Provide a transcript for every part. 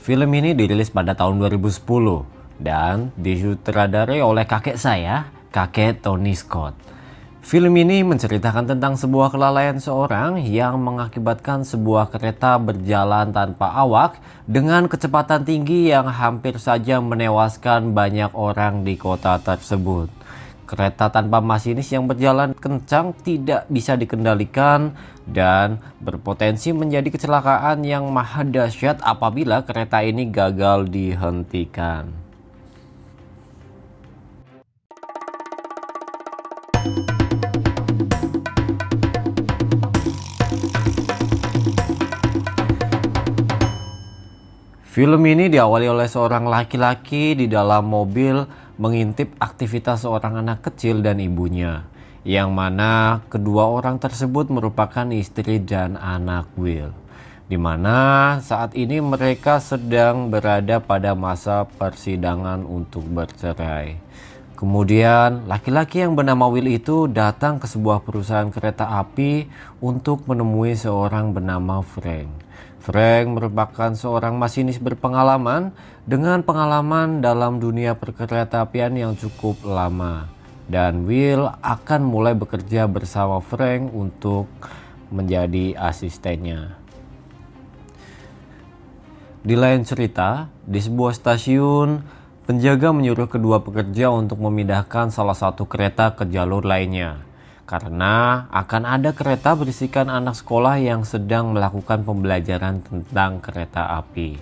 Film ini dirilis pada tahun 2010 dan disutradarai oleh kakek saya, kakek Tony Scott. Film ini menceritakan tentang sebuah kelalaian seorang yang mengakibatkan sebuah kereta berjalan tanpa awak dengan kecepatan tinggi yang hampir saja menewaskan banyak orang di kota tersebut. Kereta tanpa masinis yang berjalan kencang tidak bisa dikendalikan dan berpotensi menjadi kecelakaan yang maha dahsyat apabila kereta ini gagal dihentikan. Film ini diawali oleh seorang laki-laki di dalam mobil mengintip aktivitas seorang anak kecil dan ibunya, yang mana kedua orang tersebut merupakan istri dan anak Will, di mana saat ini mereka sedang berada pada masa persidangan untuk bercerai. Kemudian laki-laki yang bernama Will itu datang ke sebuah perusahaan kereta api untuk menemui seorang bernama Frank. Frank merupakan seorang masinis berpengalaman dengan pengalaman dalam dunia perkeretaapian yang cukup lama. Dan Will akan mulai bekerja bersama Frank untuk menjadi asistennya. Di lain cerita, di sebuah stasiun, penjaga menyuruh kedua pekerja untuk memindahkan salah satu kereta ke jalur lainnya. Karena akan ada kereta berisikan anak sekolah yang sedang melakukan pembelajaran tentang kereta api.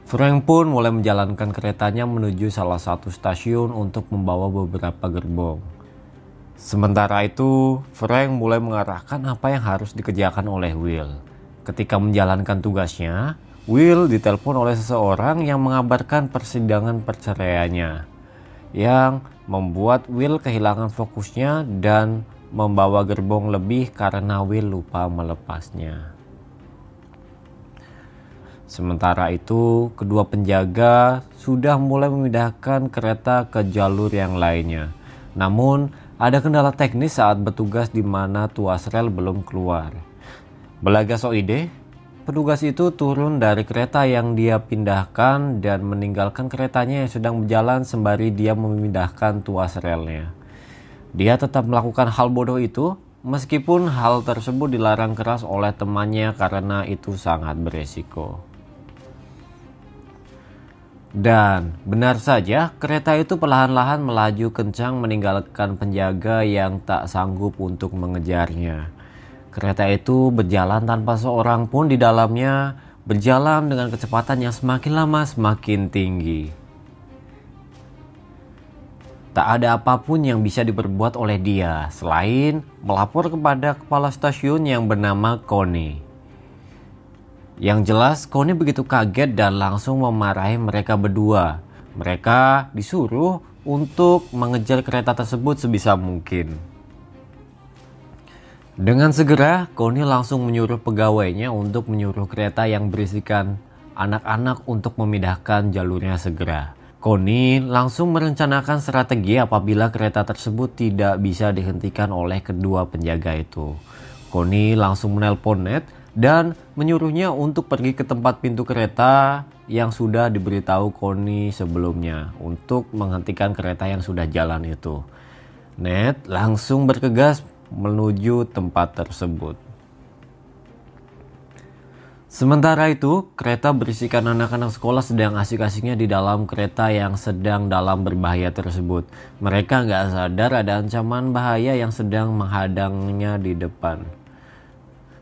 Frank pun mulai menjalankan keretanya menuju salah satu stasiun untuk membawa beberapa gerbong. Sementara itu, Frank mulai mengarahkan apa yang harus dikerjakan oleh Will. Ketika menjalankan tugasnya, Will ditelepon oleh seseorang yang mengabarkan persidangan perceraiannya, yang membuat Will kehilangan fokusnya dan membawa gerbong lebih karena Will lupa melepasnya. Sementara itu, kedua penjaga sudah mulai memindahkan kereta ke jalur yang lainnya. Namun, ada kendala teknis saat bertugas di mana tuas rel belum keluar. Belaga ide, petugas itu turun dari kereta yang dia pindahkan dan meninggalkan keretanya yang sedang berjalan sembari dia memindahkan tuas relnya. Dia tetap melakukan hal bodoh itu meskipun hal tersebut dilarang keras oleh temannya karena itu sangat beresiko. Dan benar saja kereta itu perlahan-lahan melaju kencang meninggalkan penjaga yang tak sanggup untuk mengejarnya. Kereta itu berjalan tanpa seorang pun di dalamnya, berjalan dengan kecepatan yang semakin lama semakin tinggi. Tak ada apapun yang bisa diperbuat oleh dia selain melapor kepada kepala stasiun yang bernama Connie. Yang jelas Connie begitu kaget dan langsung memarahi mereka berdua. Mereka disuruh untuk mengejar kereta tersebut sebisa mungkin. Dengan segera, Connie langsung menyuruh pegawainya untuk menyuruh kereta yang berisikan anak-anak untuk memindahkan jalurnya segera. Connie langsung merencanakan strategi apabila kereta tersebut tidak bisa dihentikan oleh kedua penjaga itu. Connie langsung menelpon Ned dan menyuruhnya untuk pergi ke tempat pintu kereta yang sudah diberitahu Connie sebelumnya untuk menghentikan kereta yang sudah jalan itu. Ned langsung bergegas menuju tempat tersebut. Sementara itu, kereta berisikan anak-anak sekolah sedang asik-asiknya di dalam kereta yang sedang dalam berbahaya tersebut. Mereka nggak sadar ada ancaman bahaya yang sedang menghadangnya di depan.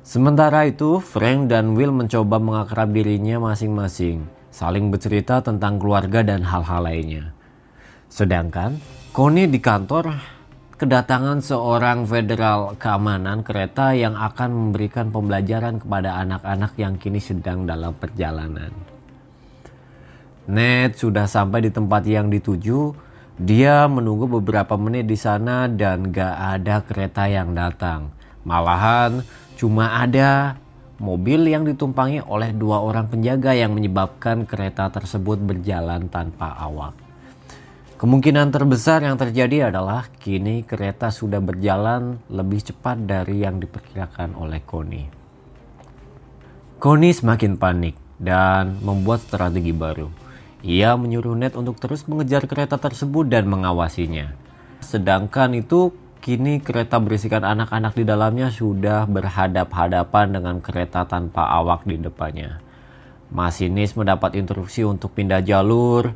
Sementara itu, Frank dan Will mencoba mengakrab dirinya masing-masing, saling bercerita tentang keluarga dan hal-hal lainnya. Sedangkan Connie di kantor kedatangan seorang federal keamanan kereta yang akan memberikan pembelajaran kepada anak-anak yang kini sedang dalam perjalanan. Ned sudah sampai di tempat yang dituju. Dia menunggu beberapa menit di sana dan gak ada kereta yang datang. Malahan cuma ada mobil yang ditumpangi oleh dua orang penjaga yang menyebabkan kereta tersebut berjalan tanpa awak. Kemungkinan terbesar yang terjadi adalah kini kereta sudah berjalan lebih cepat dari yang diperkirakan oleh Connie. Connie semakin panik. dan membuat strategi baru. Ia menyuruh Ned untuk terus mengejar kereta tersebut dan mengawasinya. Sedangkan itu kini kereta berisikan anak-anak di dalamnya sudah berhadap-hadapan dengan kereta tanpa awak di depannya. Masinis mendapat instruksi untuk pindah jalur.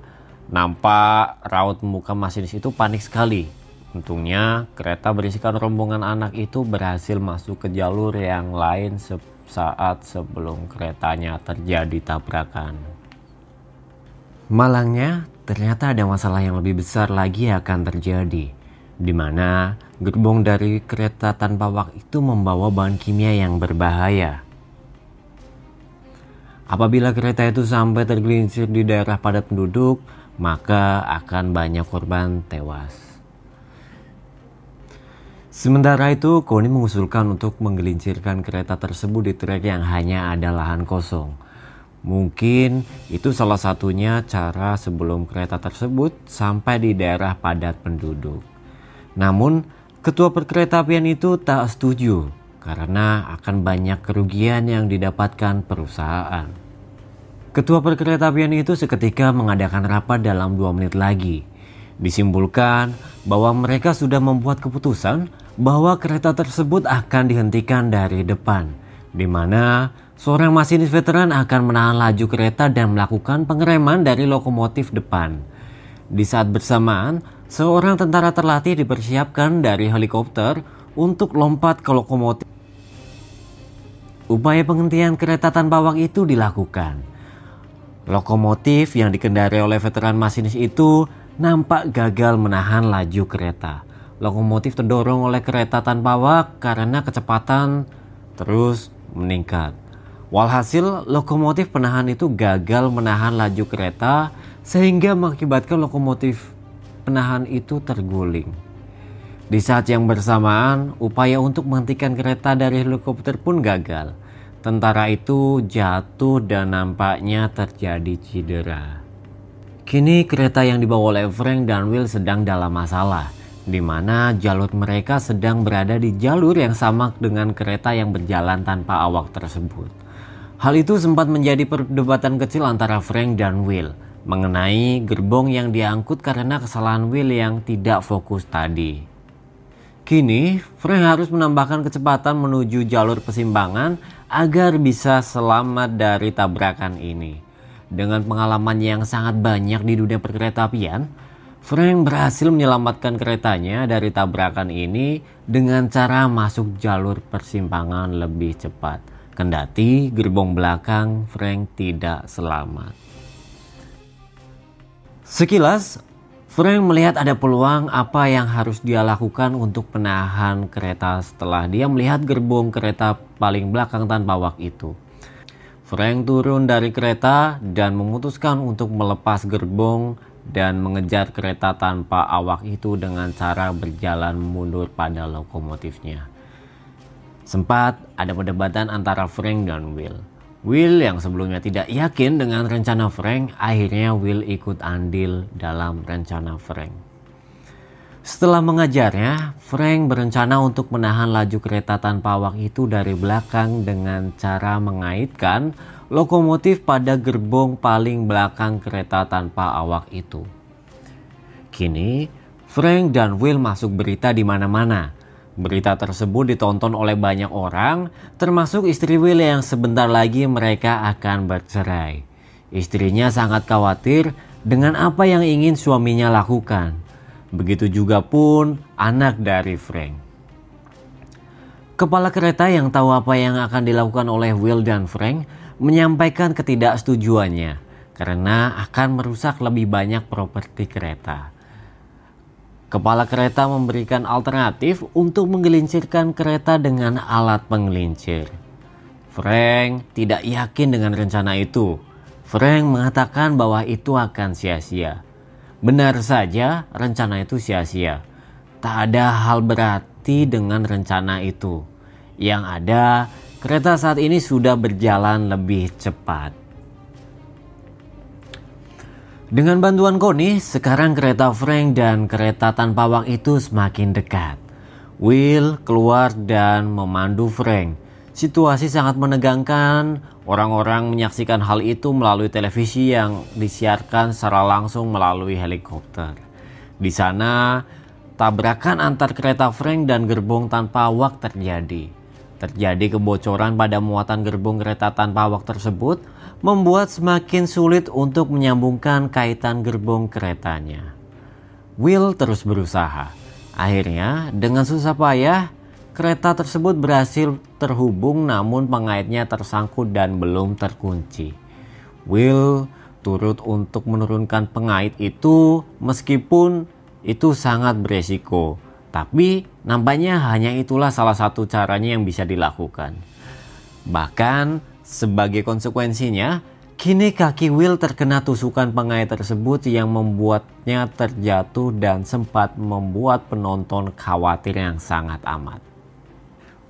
Nampak raut muka masinis itu panik sekali. Untungnya kereta berisikan rombongan anak itu berhasil masuk ke jalur yang lain saat sebelum keretanya terjadi tabrakan. Malangnya, ternyata ada masalah yang lebih besar lagi akan terjadi, di mana gerbong dari kereta tanpa awak itu membawa bahan kimia yang berbahaya. Apabila kereta itu sampai tergelincir di daerah padat penduduk, maka akan banyak korban tewas. Sementara itu, Connie mengusulkan untuk menggelincirkan kereta tersebut di trek yang hanya ada lahan kosong. Mungkin itu salah satunya cara sebelum kereta tersebut sampai di daerah padat penduduk. Namun, ketua perkeretaapian itu tak setuju karena akan banyak kerugian yang didapatkan perusahaan. Ketua perkeretaapian itu seketika mengadakan rapat dalam 2 menit lagi. Disimpulkan bahwa mereka sudah membuat keputusan bahwa kereta tersebut akan dihentikan dari depan, di mana seorang masinis veteran akan menahan laju kereta dan melakukan pengereman dari lokomotif depan. Di saat bersamaan, seorang tentara terlatih dipersiapkan dari helikopter untuk lompat ke lokomotif. Upaya penghentian kereta tanpa awak itu dilakukan. Lokomotif yang dikendarai oleh veteran masinis itu nampak gagal menahan laju kereta. Lokomotif terdorong oleh kereta tanpa awak karena kecepatan terus meningkat. Walhasil, lokomotif penahan itu gagal menahan laju kereta sehingga mengakibatkan lokomotif penahan itu terguling. Di saat yang bersamaan, upaya untuk menghentikan kereta dari helikopter pun gagal. Tentara itu jatuh dan nampaknya terjadi cedera. Kini kereta yang dibawa oleh Frank dan Will sedang dalam masalah, di mana jalur mereka sedang berada di jalur yang sama dengan kereta yang berjalan tanpa awak tersebut. Hal itu sempat menjadi perdebatan kecil antara Frank dan Will mengenai gerbong yang diangkut karena kesalahan Will yang tidak fokus tadi. Kini, Frank harus menambahkan kecepatan menuju jalur persimpangan agar bisa selamat dari tabrakan ini. Dengan pengalaman yang sangat banyak di dunia perkeretaapian, Frank berhasil menyelamatkan keretanya dari tabrakan ini dengan cara masuk jalur persimpangan lebih cepat. Kendati gerbong belakang Frank tidak selamat. Sekilas, Frank melihat ada peluang apa yang harus dia lakukan untuk menahan kereta setelah dia melihat gerbong kereta paling belakang tanpa awak itu. Frank turun dari kereta dan memutuskan untuk melepas gerbong dan mengejar kereta tanpa awak itu dengan cara berjalan mundur pada lokomotifnya. Sempat ada perdebatan antara Frank dan Will. Will yang sebelumnya tidak yakin dengan rencana Frank, akhirnya Will ikut andil dalam rencana Frank. Setelah mengajarnya, Frank berencana untuk menahan laju kereta tanpa awak itu dari belakang dengan cara mengaitkan lokomotif pada gerbong paling belakang kereta tanpa awak itu. Kini, Frank dan Will masuk berita di mana-mana. Berita tersebut ditonton oleh banyak orang, termasuk istri Will yang sebentar lagi mereka akan bercerai. Istrinya sangat khawatir dengan apa yang ingin suaminya lakukan. Begitu juga pun anak dari Frank. Kepala kereta yang tahu apa yang akan dilakukan oleh Will dan Frank menyampaikan ketidaksetujuannya karena akan merusak lebih banyak properti kereta. Kepala kereta memberikan alternatif untuk menggelincirkan kereta dengan alat penggelincir. Frank tidak yakin dengan rencana itu. Frank mengatakan bahwa itu akan sia-sia. Benar saja, rencana itu sia-sia. Tak ada hal berarti dengan rencana itu. Yang ada, kereta saat ini sudah berjalan lebih cepat. Dengan bantuan Connie, sekarang kereta Frank dan kereta tanpa awak itu semakin dekat. Will keluar dan memandu Frank. Situasi sangat menegangkan. Orang-orang menyaksikan hal itu melalui televisi yang disiarkan secara langsung melalui helikopter. Di sana, tabrakan antar kereta Frank dan gerbong tanpa awak terjadi. Terjadi kebocoran pada muatan gerbong kereta tanpa awak tersebut, membuat semakin sulit untuk menyambungkan kaitan gerbong keretanya. Will terus berusaha. Akhirnya, dengan susah payah, kereta tersebut berhasil terhubung, namun pengaitnya tersangkut dan belum terkunci. Will turut untuk menurunkan pengait itu meskipun itu sangat beresiko. Tapi nampaknya hanya itulah salah satu caranya yang bisa dilakukan. Bahkan sebagai konsekuensinya, kini kaki Will terkena tusukan pengait tersebut yang membuatnya terjatuh dan sempat membuat penonton khawatir yang sangat amat.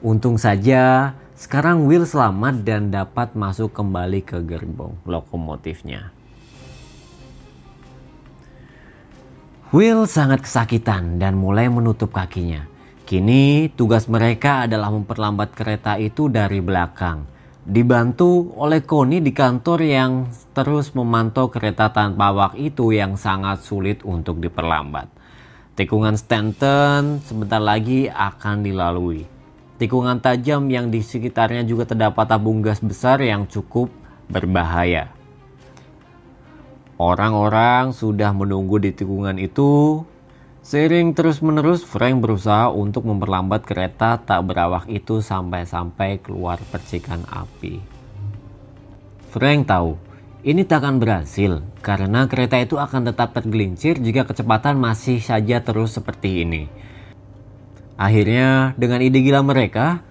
Untung saja sekarang Will selamat dan dapat masuk kembali ke gerbong lokomotifnya. Will sangat kesakitan dan mulai menutup kakinya. Kini tugas mereka adalah memperlambat kereta itu dari belakang. Dibantu oleh Connie di kantor yang terus memantau kereta tanpa awak itu yang sangat sulit untuk diperlambat. Tikungan Stanton sebentar lagi akan dilalui. Tikungan tajam yang di sekitarnya juga terdapat tabung gas besar yang cukup berbahaya. Orang-orang sudah menunggu di tikungan itu. Seiring terus-menerus, Frank berusaha untuk memperlambat kereta tak berawak itu sampai keluar percikan api. Frank tahu ini tak akan berhasil karena kereta itu akan tetap tergelincir jika kecepatan masih saja terus seperti ini. Akhirnya, dengan ide gila mereka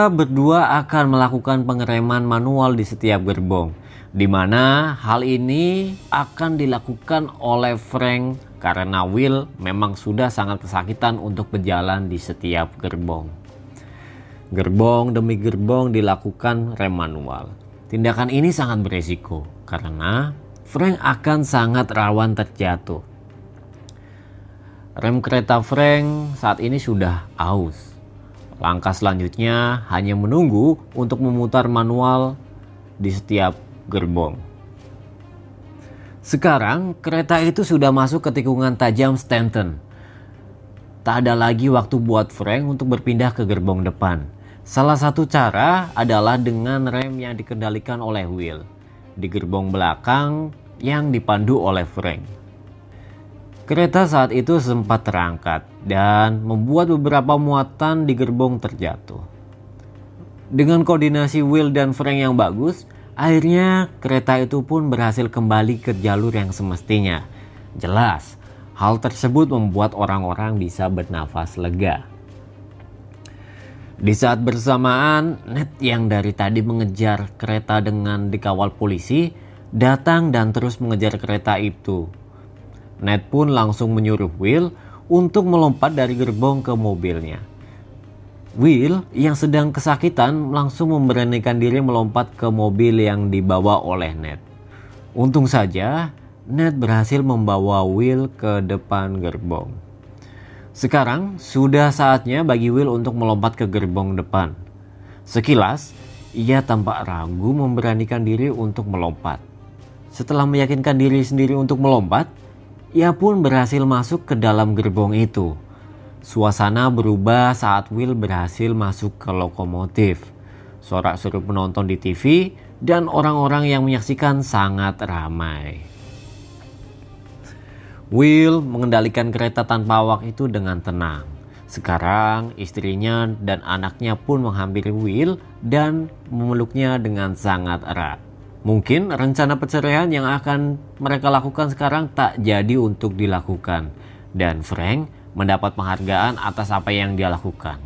berdua akan melakukan pengereman manual di setiap gerbong, di mana hal ini akan dilakukan oleh Frank karena Will memang sudah sangat kesakitan untuk berjalan di setiap gerbong. Gerbong demi gerbong dilakukan rem manual. Tindakan ini sangat beresiko karena Frank akan sangat rawan terjatuh. Rem kereta Frank saat ini sudah aus. Langkah selanjutnya hanya menunggu untuk memutar manual di setiap gerbong. Sekarang kereta itu sudah masuk ke tikungan tajam Stanton. Tak ada lagi waktu buat Frank untuk berpindah ke gerbong depan. Salah satu cara adalah dengan rem yang dikendalikan oleh Will di gerbong belakang yang dipandu oleh Frank. Kereta saat itu sempat terangkat dan membuat beberapa muatan di gerbong terjatuh. Dengan koordinasi Will dan Frank yang bagus, akhirnya kereta itu pun berhasil kembali ke jalur yang semestinya. Jelas, hal tersebut membuat orang-orang bisa bernafas lega. Di saat bersamaan, Ned yang dari tadi mengejar kereta dengan dikawal polisi, datang dan terus mengejar kereta itu. Ned pun langsung menyuruh Will untuk melompat dari gerbong ke mobilnya. Will yang sedang kesakitan langsung memberanikan diri melompat ke mobil yang dibawa oleh Ned. Untung saja Ned berhasil membawa Will ke depan gerbong. Sekarang sudah saatnya bagi Will untuk melompat ke gerbong depan. Sekilas ia tampak ragu memberanikan diri untuk melompat. Setelah meyakinkan diri sendiri untuk melompat, ia pun berhasil masuk ke dalam gerbong itu. Suasana berubah saat Will berhasil masuk ke lokomotif. Sorak-sorai penonton di TV dan orang-orang yang menyaksikan sangat ramai. Will mengendalikan kereta tanpa awak itu dengan tenang. Sekarang istrinya dan anaknya pun menghampiri Will dan memeluknya dengan sangat erat. Mungkin rencana perceraian yang akan mereka lakukan sekarang tak jadi untuk dilakukan. Dan Frank mendapat penghargaan atas apa yang dia lakukan.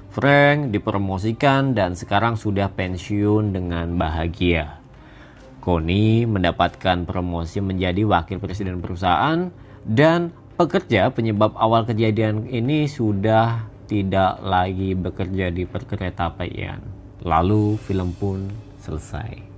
Frank dipromosikan dan sekarang sudah pensiun dengan bahagia. Connie mendapatkan promosi menjadi wakil presiden perusahaan dan pekerja penyebab awal kejadian ini sudah tidak lagi bekerja di perkeretaapian. Lalu film pun selesai.